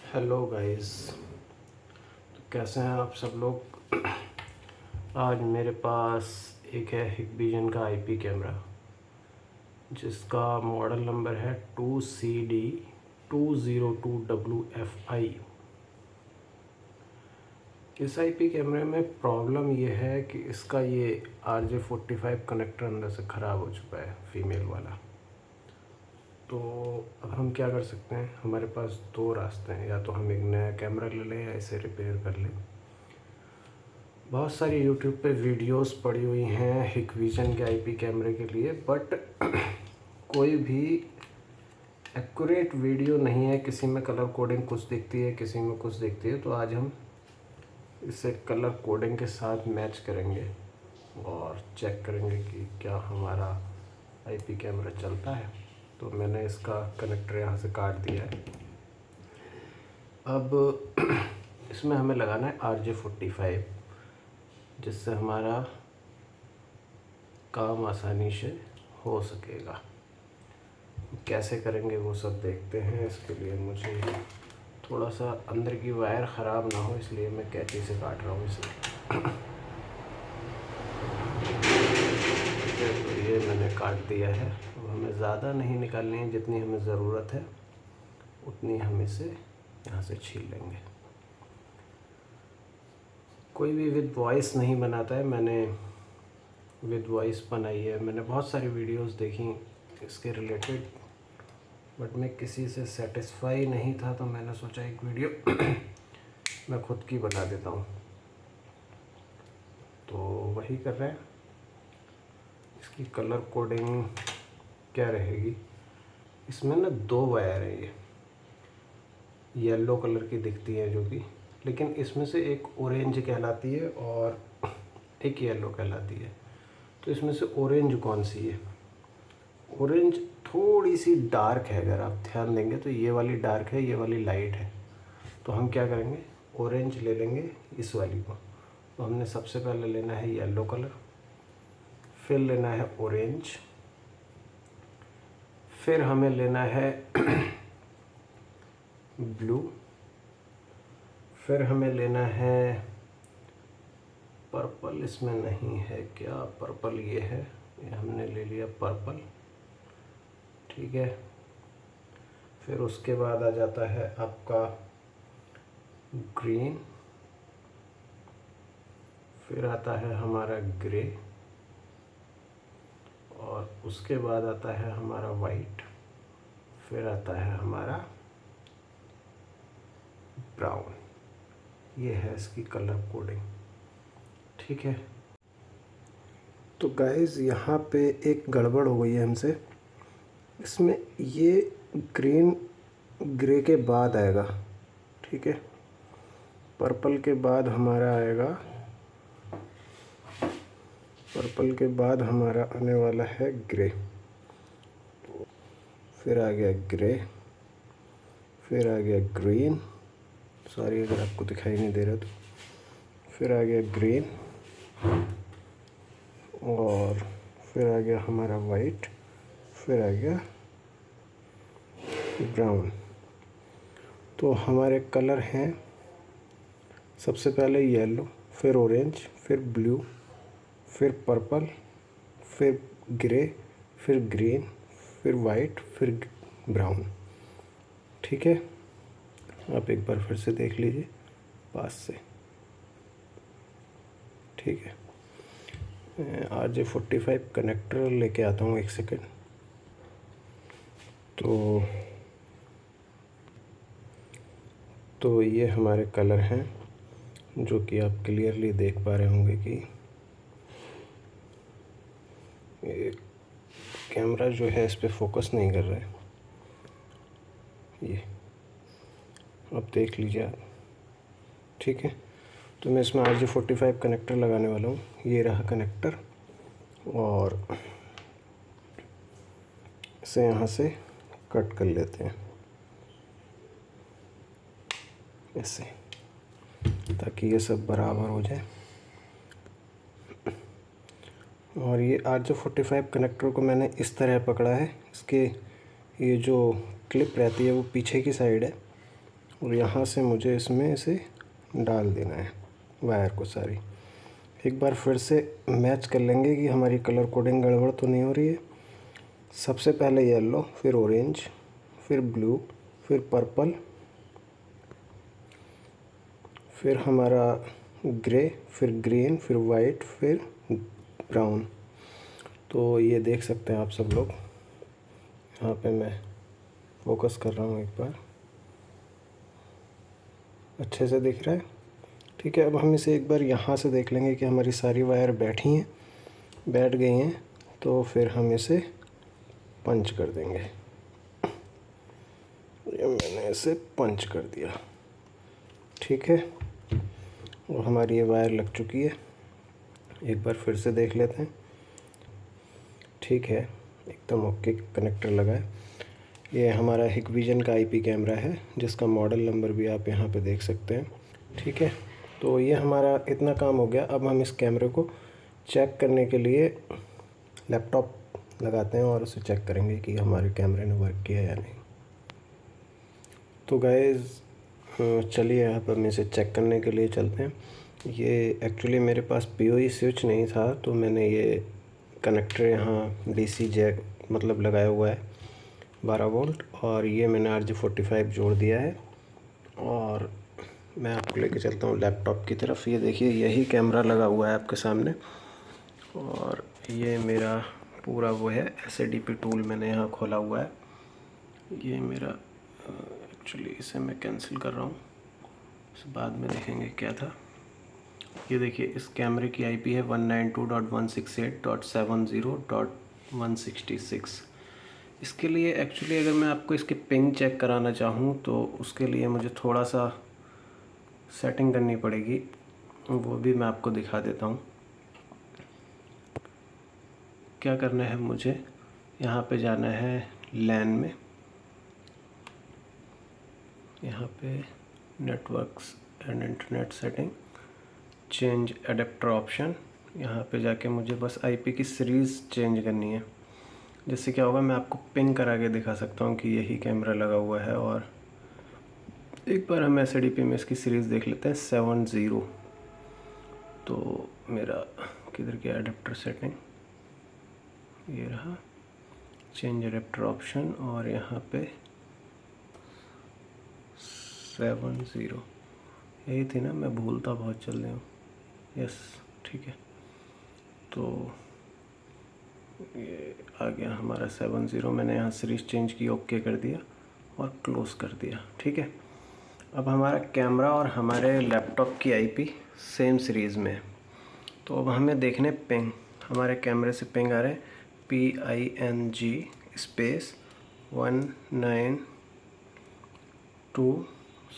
Hello guys. तो कैसे हैं आप सब लोग। आज मेरे पास एक है हिकविजन का आईपी कैमरा जिसका मॉडल नंबर है 2CD202WFI। इस आईपी कैमरे में प्रॉब्लम ये है कि इसका ये RJ45 कनेक्टर अंदर से ख़राब हो चुका है, फीमेल वाला। तो अब हम क्या कर सकते हैं, हमारे पास दो रास्ते हैं, या तो हम एक नया कैमरा ले लें या इसे रिपेयर कर लें। बहुत सारी यूट्यूब पे वीडियोस पड़ी हुई हैं हिकविजन के आईपी कैमरे के लिए, बट कोई भी एक्यूरेट वीडियो नहीं है। किसी में कलर कोडिंग कुछ दिखती है, किसी में कुछ दिखती है। तो आज हम इसे कलर कोडिंग के साथ मैच करेंगे और चेक करेंगे कि क्या हमारा आईपी कैमरा चलता है। तो मैंने इसका कनेक्टर यहाँ से काट दिया है। अब इसमें हमें लगाना है RJ45, जिससे हमारा काम आसानी से हो सकेगा। कैसे करेंगे वो सब देखते हैं। इसके लिए मुझे थोड़ा सा अंदर की वायर ख़राब ना हो, इसलिए मैं कैंची से काट रहा हूँ इसे। तो ये मैंने काट दिया है। अब हमें ज़्यादा नहीं निकालनी है, जितनी हमें ज़रूरत है उतनी हम इसे यहाँ से छील लेंगे। कोई भी विद वॉइस नहीं बनाता है, मैंने विद वॉइस बनाई है। मैंने बहुत सारी वीडियोस देखी इसके रिलेटेड, बट मैं किसी से सेटिस्फाई नहीं था, तो मैंने सोचा एक वीडियो मैं खुद की बना देता हूँ। तो वही कर रहे हैं। इसकी कलर कोडिंग क्या रहेगी, इसमें ना दो वायर है, ये येलो कलर की दिखती है जो कि, लेकिन इसमें से एक ऑरेंज कहलाती है और एक येलो कहलाती है। तो इसमें से ऑरेंज कौन सी है? ऑरेंज थोड़ी सी डार्क है, अगर आप ध्यान देंगे तो ये वाली डार्क है, ये वाली लाइट है। तो हम क्या करेंगे, ऑरेंज ले लेंगे इस वाली को। तो हमने सबसे पहले लेना है येलो कलर, फिर लेना है ऑरेंज, फिर हमें लेना है ब्लू, फिर हमें लेना है पर्पल। इसमें नहीं है क्या पर्पल, ये है, ये हमने ले लिया पर्पल, ठीक है। फिर उसके बाद आ जाता है आपका ग्रीन, फिर आता है हमारा ग्रे, और उसके बाद आता है हमारा वाइट, फिर आता है हमारा ब्राउन। ये है इसकी कलर कोडिंग, ठीक है। तो गाइस यहाँ पे एक गड़बड़ हो गई है हमसे। इसमें ये ग्रीन ग्रे के बाद आएगा, ठीक है। पर्पल के बाद हमारा आएगा, पर्पल के बाद हमारा आने वाला है ग्रे, फिर आ गया ग्रे, फिर आ गया ग्रीन, सॉरी अगर आपको दिखाई नहीं दे रहा तो, फिर आ गया ग्रीन, और फिर आ गया हमारा वाइट, फिर आ गया ब्राउन। तो हमारे कलर हैं सबसे पहले येलो, फिर ऑरेंज, फिर ब्लू, फिर पर्पल, फिर ग्रे, फिर ग्रीन, फिर वाइट, फिर ब्राउन, ठीक है। आप एक बार फिर से देख लीजिए पास से, ठीक है। RJ45 कनेक्टर लेके आता हूँ, एक सेकेंड। तो ये हमारे कलर हैं, जो कि आप क्लियरली देख पा रहे होंगे कि ये कैमरा जो है इस पे फोकस नहीं कर रहा है। ये अब देख लीजिए आप, ठीक है। तो मैं इसमें RJ45 कनेक्टर लगाने वाला हूँ। ये रहा कनेक्टर, और इसे यहाँ से कट कर लेते हैं ऐसे, ताकि ये सब बराबर हो जाए। और ये RJ45 कनेक्टर को मैंने इस तरह पकड़ा है, इसके ये जो क्लिप रहती है वो पीछे की साइड है, और यहाँ से मुझे इसमें इसे डाल देना है वायर को सारी। एक बार फिर से मैच कर लेंगे कि हमारी कलर कोडिंग गड़बड़ तो नहीं हो रही है। सबसे पहले येलो, फिर ऑरेंज, फिर ब्लू, फिर पर्पल, फिर हमारा ग्रे, फिर ग्रीन, फिर वाइट, फिर ब्राउन। तो ये देख सकते हैं आप सब लोग, यहाँ पे मैं फोकस कर रहा हूँ एक बार, अच्छे से दिख रहा है। ठीक है, अब हम इसे एक बार यहाँ से देख लेंगे कि हमारी सारी वायर बैठ गई हैं। तो फिर हम इसे पंच कर देंगे। ये मैंने इसे पंच कर दिया। ठीक है, और हमारी ये वायर लग चुकी है। एक बार फिर से देख लेते हैं। ठीक है, एकदम ओके कनेक्टर लगा है। ये हमारा हिकविजन का आईपी कैमरा है, जिसका मॉडल नंबर भी आप यहाँ पे देख सकते हैं। ठीक है, तो ये हमारा इतना काम हो गया। अब हम इस कैमरे को चेक करने के लिए लैपटॉप लगाते हैं और उसे चेक करेंगे कि हमारे कैमरे ने वर्क किया या नहीं। तो गाइस चलिए अब हम इसे चेक करने के लिए चलते हैं। ये एक्चुअली मेरे पास पीओई स्विच नहीं था, तो मैंने ये कनेक्टर यहाँ डीसी जैक मतलब लगाया हुआ है 12 वोल्ट, और ये मैंने RJ45 जोड़ दिया है। और मैं आपको लेके चलता हूँ लैपटॉप की तरफ। ये देखिए, यही कैमरा लगा हुआ है आपके सामने, और ये मेरा पूरा वो है SADP टूल मैंने यहाँ खोला हुआ है। ये मेरा एक्चुअली इसे मैं कैंसिल कर रहा हूँ, इस बाद में देखेंगे क्या था। ये देखिए, इस कैमरे की आईपी है 192.168.70.166। इसके लिए एक्चुअली अगर मैं आपको इसके पिंग चेक कराना चाहूँ तो उसके लिए मुझे थोड़ा सा सेटिंग करनी पड़ेगी, वो भी मैं आपको दिखा देता हूँ। क्या करना है मुझे, यहाँ पे जाना है लैन में, यहाँ पे networks and internet setting, change adapter option. यहाँ पे जाके मुझे बस आईपी की सीरीज़ चेंज करनी है। जिससे क्या होगा, मैं आपको पिंग करा के दिखा सकता हूँ कि यही कैमरा लगा हुआ है। और एक बार हम SADP में इसकी सीरीज़ देख लेते हैं 70। तो मेरा किधर गया एडेप्टर सेटिंग, ये रहा, चेंज एडेप्टर ऑप्शन, और यहाँ पे 70 यही थी ना, मैं भूलता बहुत जल्दी हूँ। यस, ठीक है, तो ये आ गया हमारा 70। मैंने यहाँ सीरीज़ चेंज की, ओके कर दिया और क्लोज़ कर दिया। ठीक है, अब हमारा कैमरा और हमारे लैपटॉप की आईपी सेम सीरीज़ में है। तो अब हमें देखने पिंग, हमारे कैमरे से पिंग आ रहे हैं PING स्पेस 192।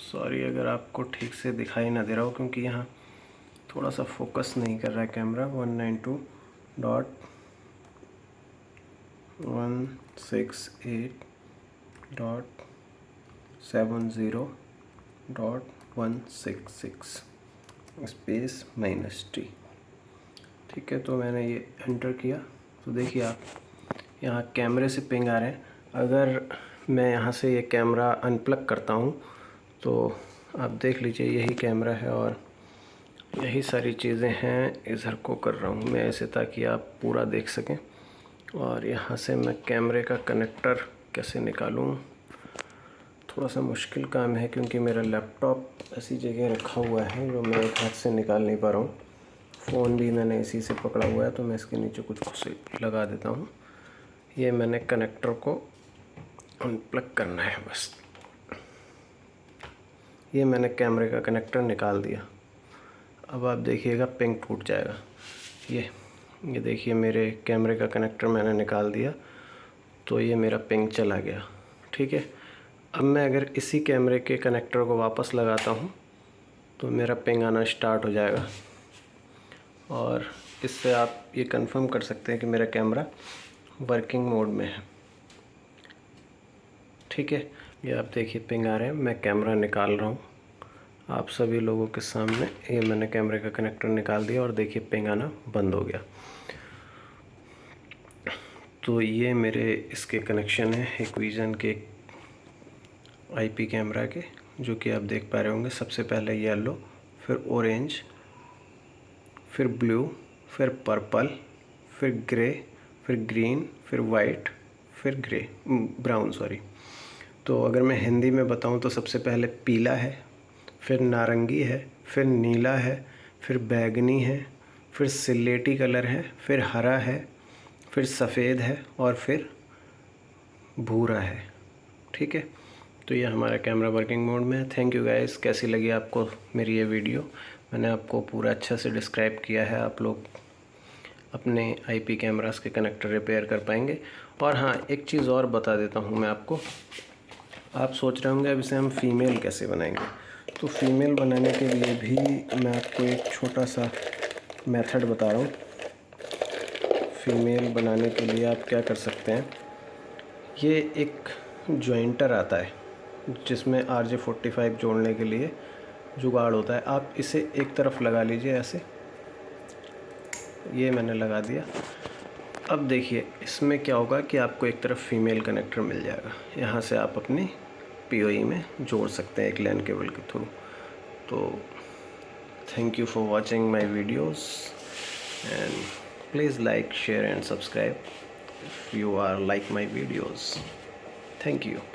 सॉरी अगर आपको ठीक से दिखाई ना दे रहा हो, क्योंकि यहाँ थोड़ा सा फोकस नहीं कर रहा है कैमरा। 192.168.70.166 space -T। ठीक है, तो मैंने ये एंटर किया। तो देखिए आप, यहाँ कैमरे से पिंग आ रहे हैं। अगर मैं यहाँ से ये कैमरा अनप्लग करता हूँ तो आप देख लीजिए, यही कैमरा है और यही सारी चीज़ें हैं। इधर को कर रहा हूँ मैं ऐसे ताकि आप पूरा देख सकें। और यहाँ से मैं कैमरे का कनेक्टर कैसे निकालूँ, थोड़ा सा मुश्किल काम है, क्योंकि मेरा लैपटॉप ऐसी जगह रखा हुआ है जो मैं एक हाथ से निकाल नहीं पा रहा हूँ। फ़ोन भी मैंने इसी से पकड़ा हुआ है, तो मैं इसके नीचे कुछ से लगा देता हूँ। ये मैंने कनेक्टर को अनप्लग करना है बस। ये मैंने कैमरे का कनेक्टर निकाल दिया। अब आप देखिएगा पिंग टूट जाएगा। ये देखिए, मेरे कैमरे का कनेक्टर मैंने निकाल दिया, तो ये मेरा पिंग चला गया। ठीक है, अब मैं अगर इसी कैमरे के कनेक्टर को वापस लगाता हूँ तो मेरा पिंग आना स्टार्ट हो जाएगा। और इससे आप ये कंफर्म कर सकते हैं कि मेरा कैमरा वर्किंग मोड में है। ठीक है, ये आप देखिए पिंग आ रहे हैं, मैं कैमरा निकाल रहा हूँ आप सभी लोगों के सामने। ये मैंने कैमरे का कनेक्टर निकाल दिया और देखिए पिंग आना बंद हो गया। तो ये मेरे इसके कनेक्शन है हिकविजन के आईपी कैमरा के, जो कि आप देख पा रहे होंगे। सबसे पहले येलो, फिर ऑरेंज, फिर ब्लू, फिर पर्पल, फिर ग्रे, फिर ग्रीन, फिर वाइट, फिर ब्राउन सॉरी। तो अगर मैं हिंदी में बताऊं तो सबसे पहले पीला है, फिर नारंगी है, फिर नीला है, फिर बैगनी है, फिर सिलेटी कलर है, फिर हरा है, फिर सफ़ेद है और फिर भूरा है। ठीक है, तो ये हमारा कैमरा वर्किंग मोड में है। Thank you guys. कैसी लगी आपको मेरी ये वीडियो? मैंने आपको पूरा अच्छे से डिस्क्राइब किया है। आप लोग अपने आईपी कैमरास के कनेक्टर रिपेयर कर पाएंगे। और हाँ, एक चीज़ और बता देता हूँ मैं आपको। आप सोच रहे होंगे अब इसे हम फीमेल कैसे बनाएंगे। तो फीमेल बनाने के लिए भी मैं आपको एक छोटा सा मेथड बता रहा हूँ। फीमेल बनाने के लिए आप क्या कर सकते हैं, ये एक जॉइंटर आता है जिसमें RJ45 जोड़ने के लिए जुगाड़ होता है। आप इसे एक तरफ लगा लीजिए ऐसे, ये मैंने लगा दिया। अब देखिए इसमें क्या होगा कि आपको एक तरफ फीमेल कनेक्टर मिल जाएगा। यहाँ से आप अपनी POE में जोड़ सकते हैं एक लैन केबल के थ्रू। तो thank you for watching my videos and please like, share and subscribe if you are like my videos. Thank you.